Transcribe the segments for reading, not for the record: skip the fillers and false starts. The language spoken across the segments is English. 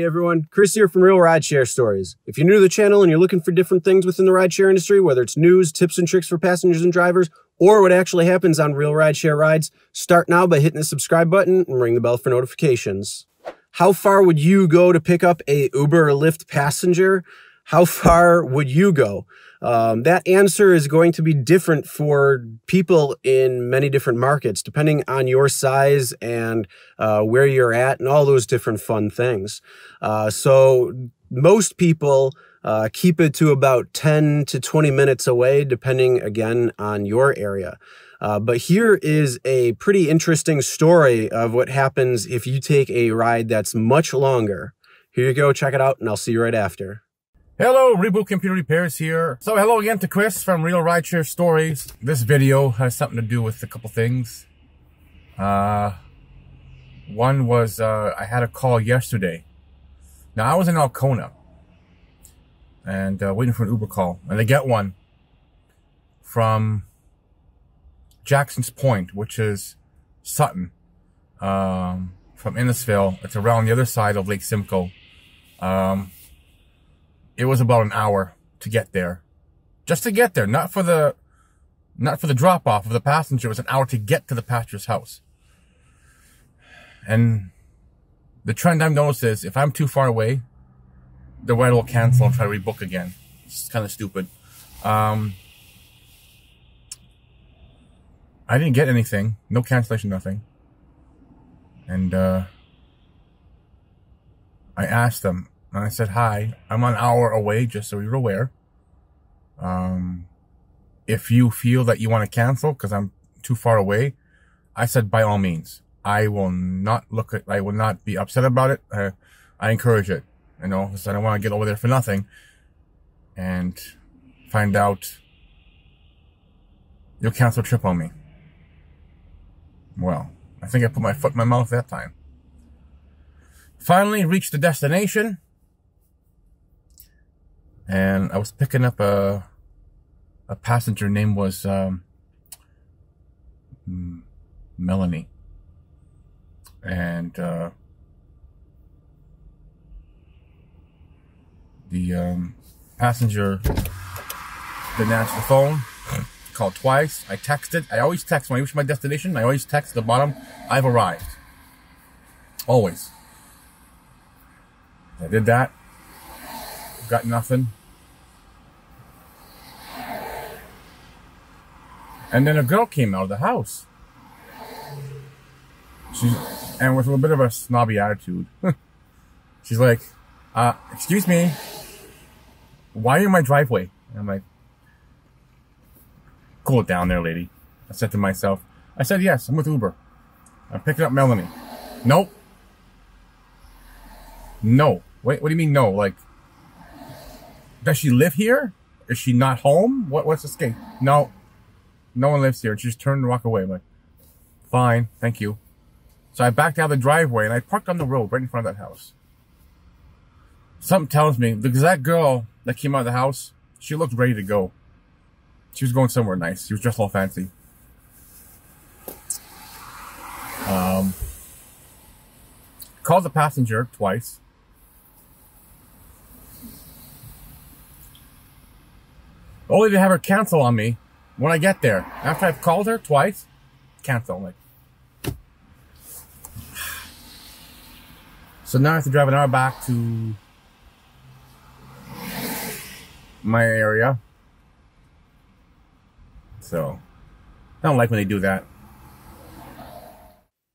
Hey everyone, Chris here from Real Rideshare Stories. If you're new to the channel and you're looking for different things within the rideshare industry, whether it's news, tips and tricks for passengers and drivers, or what actually happens on real rideshare rides, start now by hitting the subscribe button and ring the bell for notifications. How far would you go to pick up a Uber or Lyft passenger? How far would you go? That answer is going to be different for people in many different markets, depending on your size and where you're at and all those different fun things. So most people keep it to about 10 to 20 minutes away, depending, again, on your area. But here is a pretty interesting story of what happens if you take a ride that's much longer. Here you go, check it out, and I'll see you right after. Hello, Reboot Computer Repairs here. So hello again to Chris from Real Rideshare Stories. This video has something to do with a couple things. One was I had a call yesterday. Now I was in Alcona and waiting for an Uber call, and I get one from Jackson's Point, which is Sutton, from Innisfil. It's around the other side of Lake Simcoe. It was about an hour to get there. Just to get there, not for the drop off of the passenger. It was an hour to get to the passenger's house. And the trend I've noticed is if I'm too far away, the ride will cancel and try to rebook again. It's kind of stupid. I didn't get anything. No cancellation, nothing. And I asked them. And I said, hi, I'm an hour away, just so you're aware. If you feel that you want to cancel because I'm too far away, I said, by all means. I will not be upset about it. I encourage it, you know, because I don't want to get over there for nothing and find out you'll cancel a trip on me. Well, I think I put my foot in my mouth that time. Finally reached the destination. And I was picking up a passenger. Name was Melanie. And the passenger didn't answer the phone. Called twice. I texted. I always text when I reach my destination. I always text at the bottom, I've arrived. Always. I did that. Got nothing. And then a girl came out of the house. And with a little bit of a snobby attitude. She's like, excuse me, why are you in my driveway? And I'm like, cool it down there, lady. I said to myself, I said, yes, I'm with Uber. I'm picking up Melanie. Nope. No. Wait, what do you mean no? Like, does she live here? Is she not home? What's this game? No. No one lives here. She just turned and walked away. I'm like, fine, thank you. So I backed out of the driveway and I parked on the road right in front of that house. Something tells me, because that girl that came out of the house, she looked ready to go. She was going somewhere nice. She was dressed all fancy. Called the passenger twice. Only to have her cancel on me when I get there. After I've called her twice, cancel. Like, so now I have to drive an hour back to my area. So, I don't like when they do that.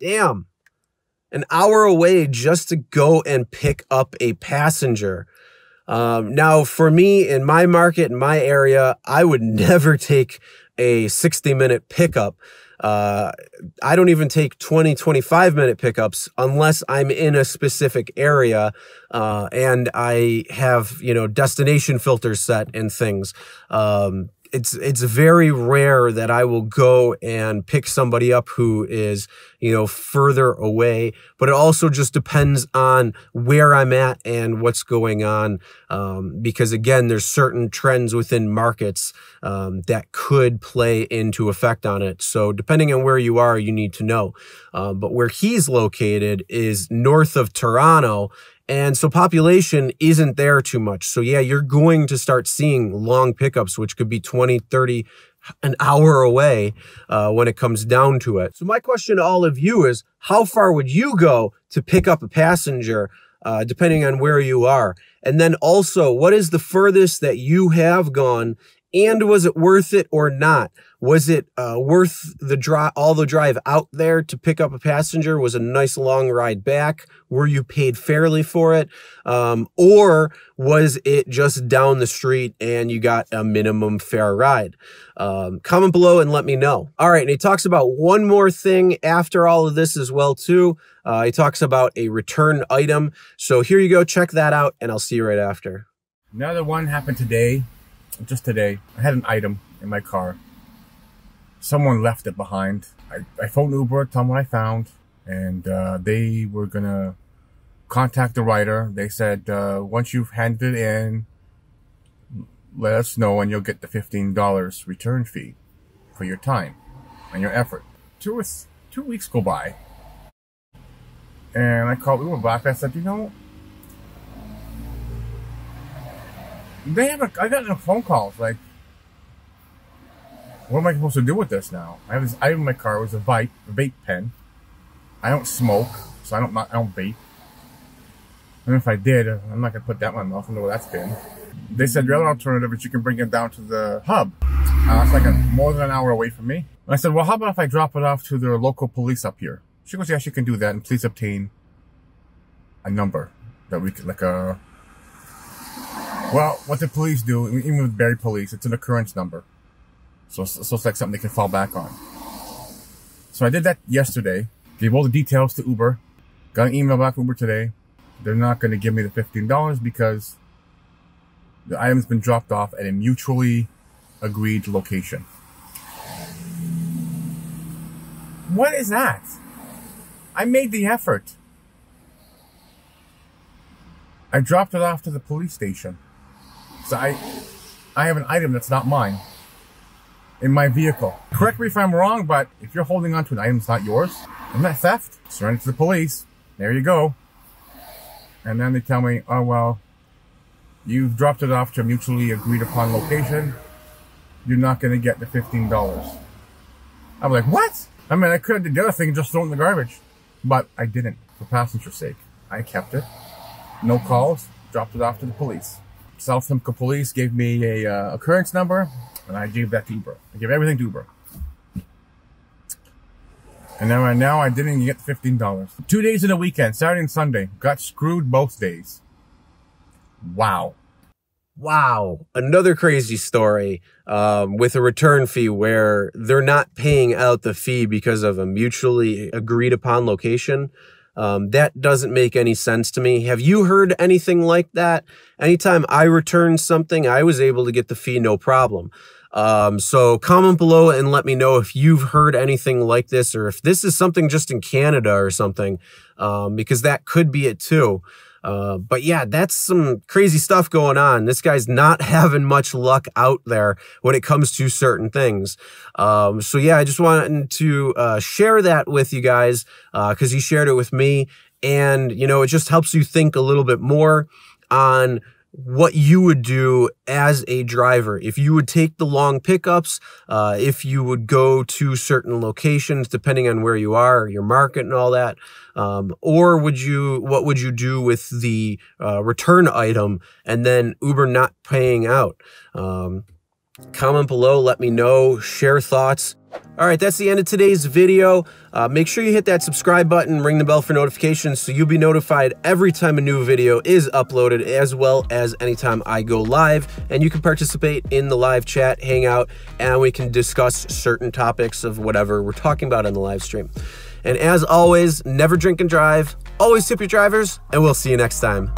Damn. An hour away just to go and pick up a passenger. Now, for me, in my market, in my area, I would never take a 60-minute pickup. I don't even take 20, 25-minute pickups unless I'm in a specific area and I have, you know, destination filters set and things. It's very rare that I will go and pick somebody up who is, you know, further away, but it also just depends on where I'm at and what's going on. Because again, there's certain trends within markets, that could play into effect on it. So depending on where you are, you need to know. But where he's located is north of Toronto. And so population isn't there too much. So yeah, you're going to start seeing long pickups, which could be 20, 30, an hour away when it comes down to it. So my question to all of you is, how far would you go to pick up a passenger, depending on where you are? And then also, what is the furthest that you have gone, and was it worth it or not? Was it worth all the drive out there to pick up a passenger? Was a nice long ride back? Were you paid fairly for it? Or was it just down the street and you got a minimum fare ride? Comment below and let me know. All right, and he talks about one more thing after all of this as well too. He talks about a return item. So here you go, check that out, and I'll see you right after. Another one happened today, just today. I had an item in my car. Someone left it behind. I phoned Uber, told them what I found, and they were gonna contact the writer. They said, once you've handed it in, let us know and you'll get the $15 return fee for your time and your effort. 2 weeks go by, and I called Uber back. I said, you know, I got enough phone calls, like, what am I supposed to do with this now? I have this item in my car. It was a vape pen. I don't smoke, so I don't vape. And if I did, I'm not gonna put that in my mouth. I don't know where that's been. They said the other alternative is you can bring it down to the hub. It's like more than an hour away from me. And I said, well, how about if I drop it off to the local police up here? She goes, yes, you can do that, and please obtain a number that we could, like a. Well, what the police do, even with Barrie Police, it's an occurrence number. So it's like something they can fall back on. So I did that yesterday. Gave all the details to Uber. Got an email back from Uber today. They're not going to give me the $15 because the item's been dropped off at a mutually agreed location. What is that? I made the effort. I dropped it off to the police station. So I have an item that's not mine in my vehicle. Correct me if I'm wrong, but if you're holding on to an item that's not yours, isn't that theft? Surrender to the police. There you go. And then they tell me, oh, well, you've dropped it off to a mutually agreed upon location. You're not going to get the $15. I'm like, what? I mean, I could have did the other thing and just throw it in the garbage. But I didn't, for passenger's sake. I kept it. No calls. Dropped it off to the police. South Simcoe Police gave me a occurrence number, and I gave that to Uber. I gave everything to Uber. And then right now, I didn't get the $15. 2 days in a weekend, Saturday and Sunday. Got screwed both days. Wow. Wow. Another crazy story with a return fee where they're not paying out the fee because of a mutually agreed upon location. That doesn't make any sense to me. Have you heard anything like that? Anytime I returned something, I was able to get the fee no problem. So comment below and let me know if you've heard anything like this, or if this is something just in Canada or something, because that could be it too. But yeah, that's some crazy stuff going on. This guy's not having much luck out there when it comes to certain things. So yeah, I just wanted to share that with you guys because he shared it with me. And, you know, it just helps you think a little bit more on what you would do as a driver. If you would take the long pickups, if you would go to certain locations, depending on where you are, your market and all that, or what would you do with the return item and then Uber not paying out? Comment below, let me know, share thoughts. All right, that's the end of today's video. Make sure you hit that subscribe button, ring the bell for notifications so you'll be notified every time a new video is uploaded, as well as anytime I go live. And you can participate in the live chat, hang out, and we can discuss certain topics of whatever we're talking about in the live stream. And as always, never drink and drive, always tip your drivers, and we'll see you next time.